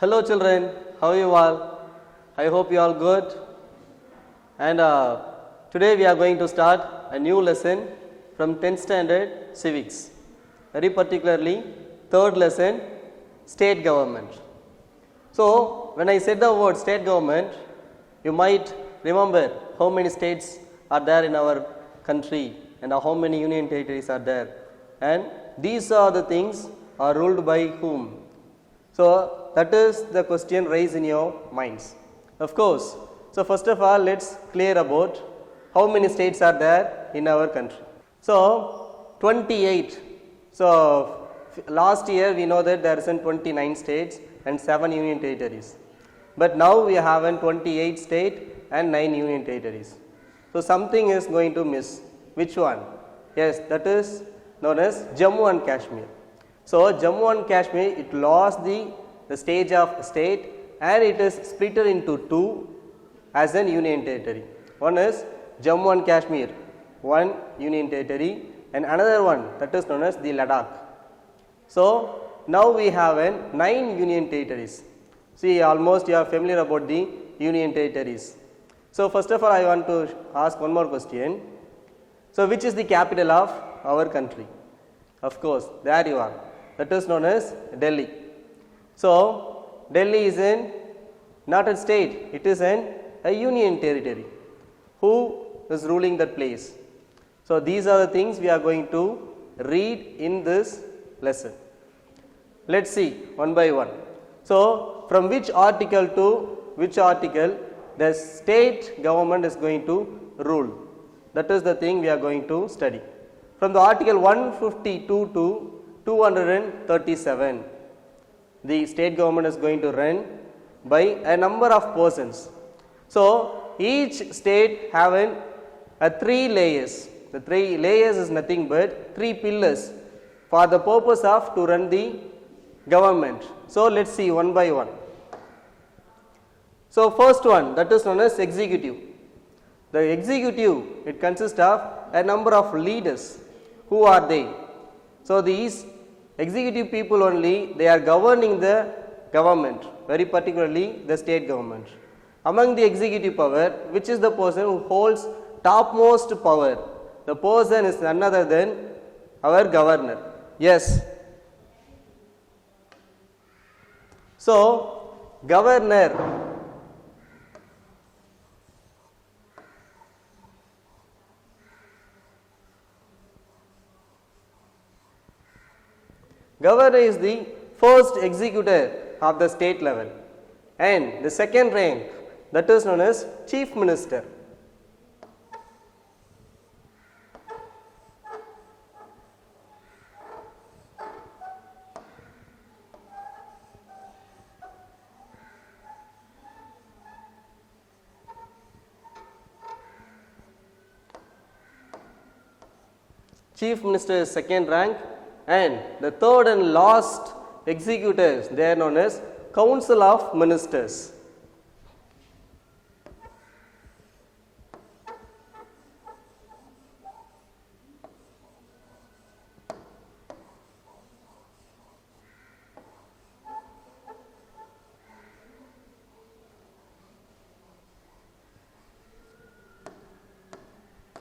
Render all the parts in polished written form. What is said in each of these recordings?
Hello children, how are you all? I hope you all good. And today we are going to start a new lesson from 10th standard civics. Very particularly third lesson, state government. So when I said the word state government, you might remember how many states are there in our country and how many union territories are there. And these are the things are ruled by whom? So that is the question raised in your minds. Of course. So first of all, let's clear about how many states are there in our country. So 28. So last year we know that there is 29 states and 7 union territories. But now we have 28 state and 9 union territories. So something is going to miss. Which one? Yes, that is known as Jammu and Kashmir. So Jammu and Kashmir, it lost the stage of state and it is split into two as an union territory. One is Jammu and Kashmir, one union territory, and another one that is known as the Ladakh. So now we have 9 union territories. See, almost you are familiar about the union territories. So first of all, I want to ask one more question. So which is the capital of our country? Of course, there you are. That is known as Delhi. So Delhi is not a state, it is a union territory. Who is ruling that place? So these are the things we are going to read in this lesson. Let's see one by one. So from which article to which article the state government is going to rule? That is the thing we are going to study. From the article 152 to 237, the state government is going to run by a number of persons. So each state having 3 layers. The 3 layers is nothing but 3 pillars for the purpose of to run the government. So let's see one by one. So first one, that is known as executive. The executive, it consists of a number of leaders. Who are they? So these executive people only, they are governing the government, very particularly the state government. Among the executive power, which is the person who holds topmost power? The person is none other than our governor. Yes. So governor, governor is the first executor of the state level, and the second rank, that is known as chief minister. Chief minister is second rank, and the third and last executors, they are known as council of ministers.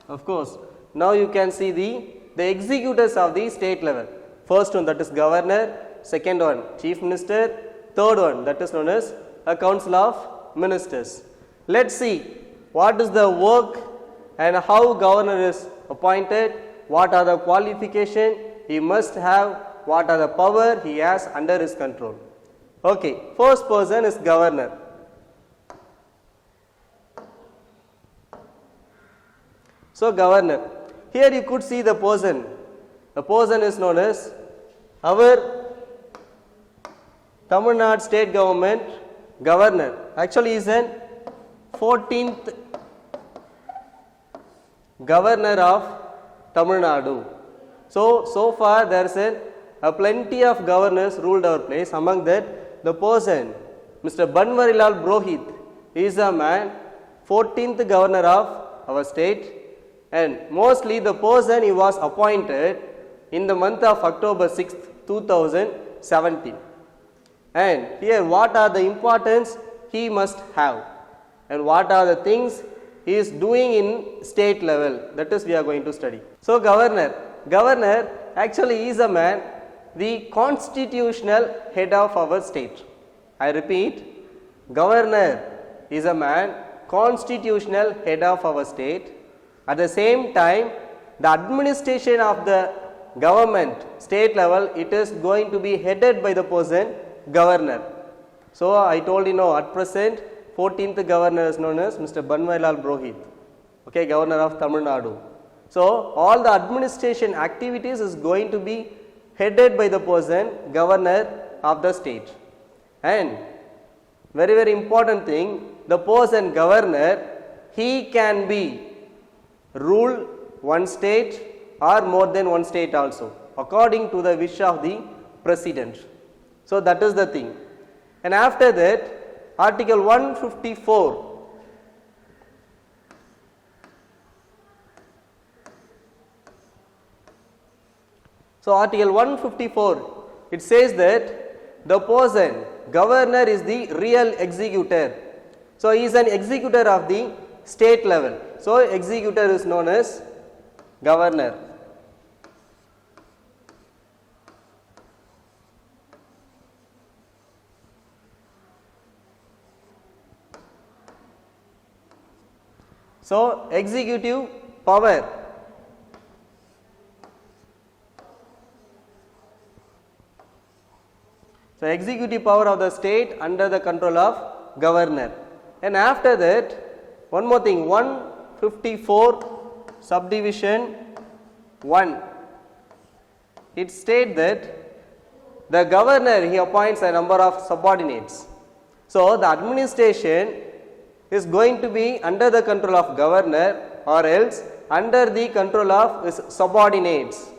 Of course, now you can see the executors of the state level. First one, that is governor. Second one, chief minister. Third one, that is known as a council of ministers. Let's see what is the work and how governor is appointed, what are the qualifications he must have, what are the power he has under his control. Okay, first person is governor. So governor, here you could see the person. The person is known as our Tamil Nadu state government governor. Actually, he is an 14th governor of Tamil Nadu. So far there is a plenty of governors ruled our place. Among that, the person, Mr. Banwarilal Purohit, is a man, 14th governor of our state. And mostly the person he was appointed in the month of October 6th, 2017. And here what are the importance he must have and what are the things he is doing in state level, that is we are going to study. So governor actually is a man, the constitutional head of our state. I repeat, governor is a man, constitutional head of our state. At the same time, the administration of the government state level, it is going to be headed by the person governor. So I told you know, at present 14th governor is known as Mr. Banwarilal Purohit, okay, governor of Tamil Nadu. So all the administration activities is going to be headed by the person governor of the state. And very important thing, the person governor, he can be rule one state or more than one state also according to the wish of the president. So that is the thing. And after that, Article 154. So Article 154, it says that the person governor is the real executor. So he is an executor of the state level. So executor is known as governor. So executive power. So executive power of the state under the control of governor. And after that, one more thing, 154 subdivision 1. It states that the governor, he appoints a number of subordinates. So the administration is going to be under the control of governor or else under the control of his subordinates.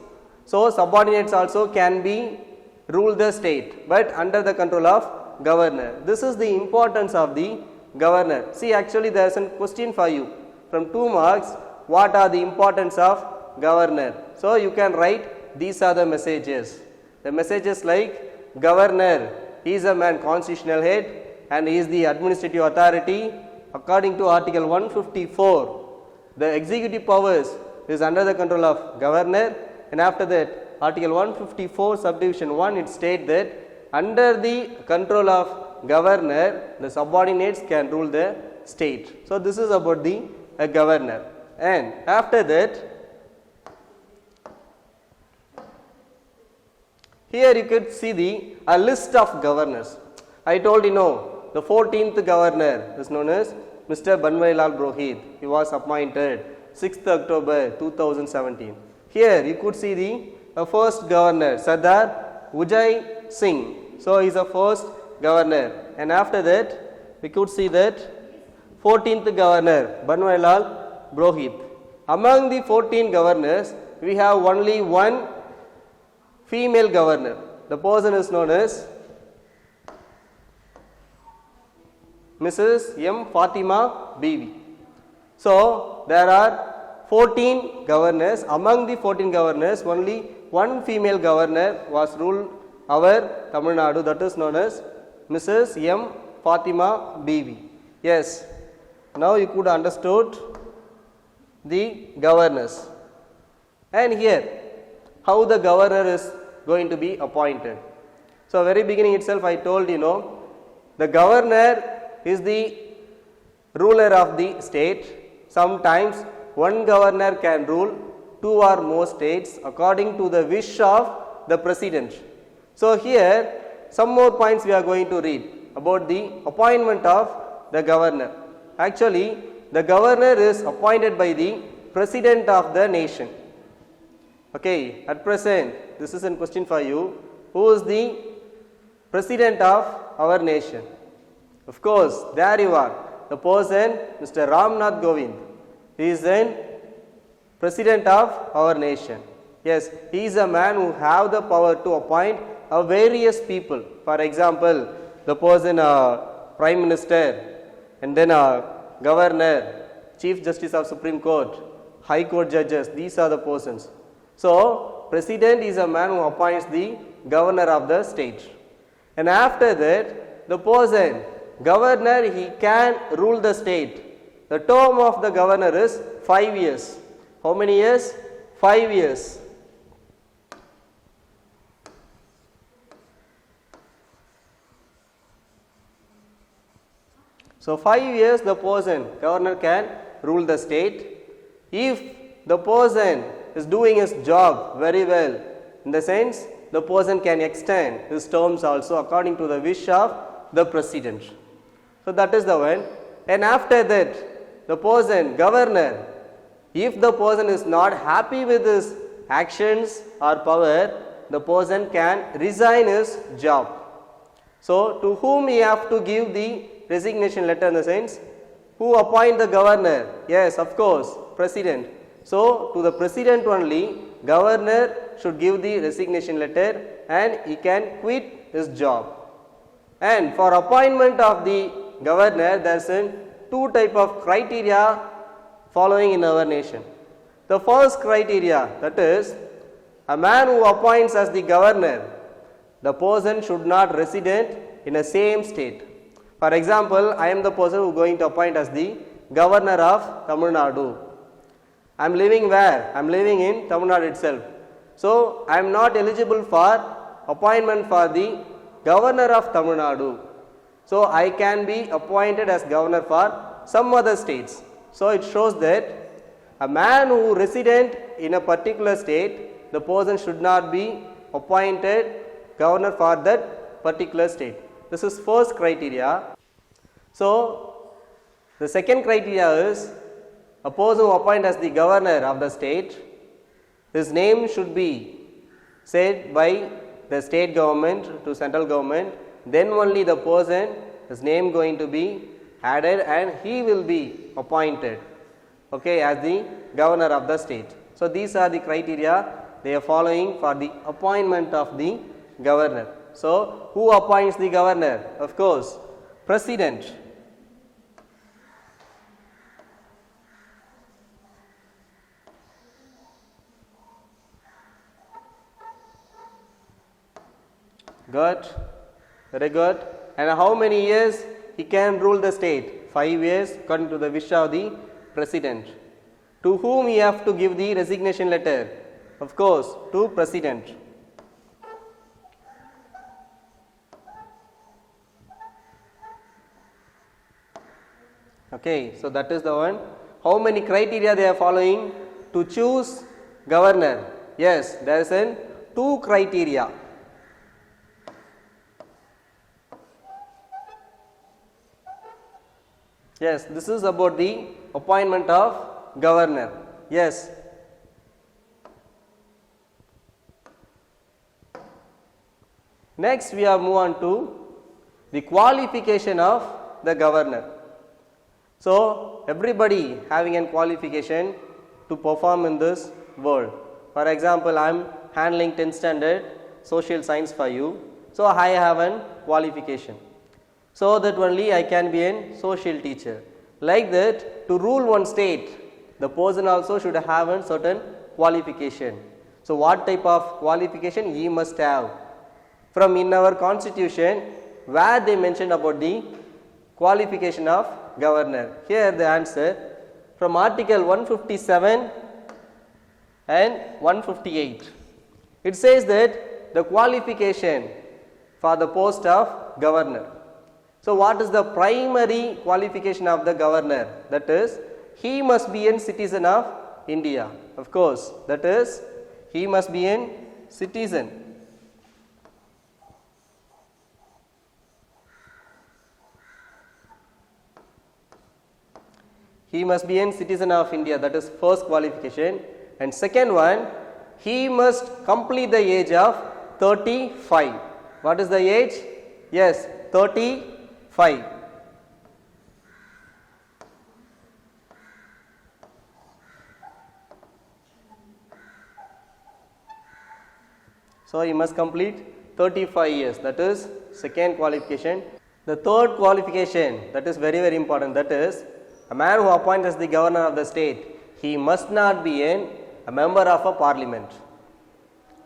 So subordinates also can be rule the state, but under the control of governor. This is the importance of the governor. See, actually there is a question for you from 2 marks. What are the importance of governor? So you can write, these are the messages. The messages like governor, he is a man constitutional head and he is the administrative authority. According to Article 154, the executive powers is under the control of governor, and after that Article 154 subdivision 1, it states that under the control of governor, the subordinates can rule the state. So this is about the governor. And after that, here you could see a list of governors. I told you know, the 14th governor is known as Mr. Banwarilal Purohit. He was appointed 6th October 2017. Here you could see the first governor, Sardar Ujai Singh. So he is the first governor. And after that, we could see that 14th governor, Banwarilal Purohit. Among the 14 governors, we have only one female governor. The person is known as Mrs. M. Fatima Bibi. So there are 14 governors. Among the 14 governors, only one female governor was ruled our Tamil Nadu, that is known as Mrs. M. Fatima Bibi. Yes, now you could understood the governors. And here, how the governor is going to be appointed. So very beginning itself I told you know, the governor is the ruler of the state. Sometimes one governor can rule 2 or more states according to the wish of the president. So here some more points we are going to read about the appointment of the governor. Actually, the governor is appointed by the president of the nation. Okay, at present, this is a question for you. Who is the president of our nation? Of course, there you are. The person, Mr. Ramnath Kovind. He is the president of our nation. Yes, he is a man who have the power to appoint various people. For example, the person Prime Minister, and then Governor, Chief Justice of Supreme Court, High Court judges. These are the persons. So, President is a man who appoints the governor of the state. And after that, the person, governor, he can rule the state. The term of the governor is 5 years. How many years? 5 years. So 5 years the person, governor, can rule the state. If the person is doing his job very well, in the sense the person can extend his terms also according to the wish of the president. So that is the one. And after that, the person, governor, if the person is not happy with his actions or power, the person can resign his job. So to whom he have to give the resignation letter, in the sense, who appoint the governor? Yes, of course, president. So to the president only, governor should give the resignation letter and he can quit his job. And for appointment of the governor, there is two type of criteria following in our nation. The first criteria, that is, a man who appoints as the governor, the person should not resident in a same state. For example, I am the person who is going to appoint as the governor of Tamil Nadu. I am living where? I am living in Tamil Nadu itself. So I am not eligible for appointment for the governor of Tamil Nadu. So I can be appointed as governor for some other states. So it shows that a man who resident in a particular state, the person should not be appointed governor for that particular state. This is first criteria. So the second criteria is, a person who appointed as the governor of the state, his name should be said by the state government to central government, then only the person, his name going to be added and he will be appointed, okay, as the governor of the state. So these are the criteria they are following for the appointment of the governor. So who appoints the governor? Of course, president. Good, very good. And how many years he can rule the state? 5 years according to the wish of the president. To whom he have to give the resignation letter? Of course, to president. Okay, so that is the one. How many criteria they are following to choose governor? Yes, there is two criteria. Yes, this is about the appointment of governor. Yes. Next we are move on to the qualification of the governor. So everybody having a qualification to perform in this world. For example, I am handling 10th standard social science for you. So I have a qualification. So that only I can be a social teacher. Like that, to rule one state, the person also should have a certain qualification. So what type of qualification he must have? From in our constitution, where they mentioned about the qualification of governor. Here the answer from article 157 and 158. It says that the qualification for the post of governor. So what is the primary qualification of the governor? That is, he must be a citizen of India. Of course, that is, he must be a citizen. He must be a citizen of India. That is first qualification. And second one, he must complete the age of 35. What is the age? Yes, 35. So he must complete 35 years. That is second qualification. The third qualification, that is very, very important. That is, a man who appoints as the governor of the state, he must not be a member of a parliament.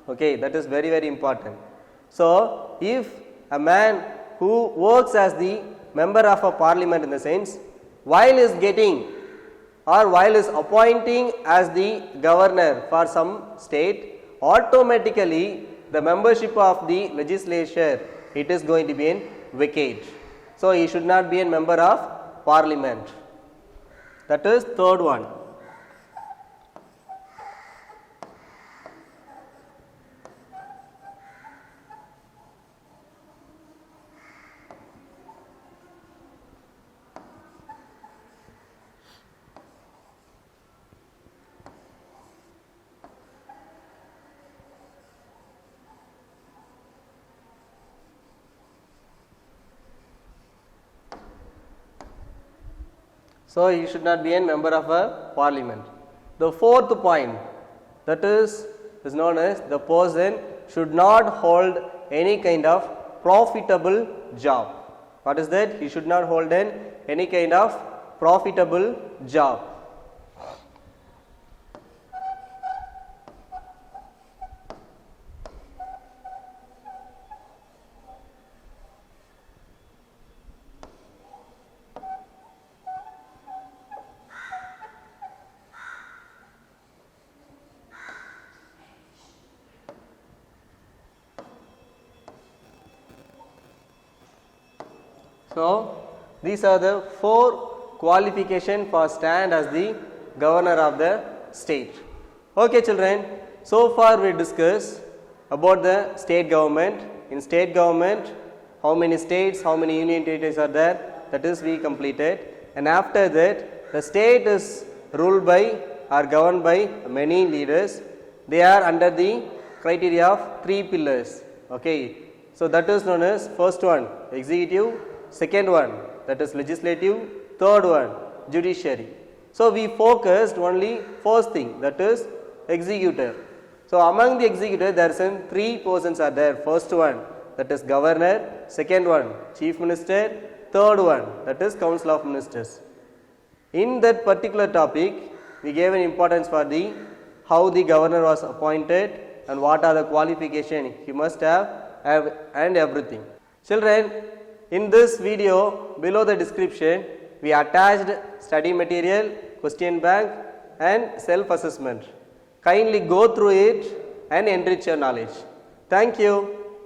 Okay, that is very, very important. So if a man who works as the member of a parliament, in the sense while is getting or while is appointing as the governor for some state, automatically the membership of the legislature, it is going to be in vacate. So he should not be a member of parliament. That is third one. So he should not be a member of a parliament. The fourth point, that is known as the person should not hold any kind of profitable job. What is that? He should not hold any kind of profitable job. So these are the four qualifications for stand as the governor of the state. Okay children, so far we discussed about the state government. In state government, how many states, how many union territories are there, that is we completed. And after that, the state is ruled by or governed by many leaders. They are under the criteria of three pillars. Okay, so that is known as first one executive, second one that is legislative, third one judiciary. So we focused only first thing, that is executor. So among the executor there are three persons are there. First one that is governor, second one chief minister, third one that is council of ministers. In that particular topic we gave an importance for the how the governor was appointed and what are the qualifications he must have and everything. Children, in this video below the description we attached study material, question bank and self-assessment. Kindly go through it and enrich your knowledge. Thank you.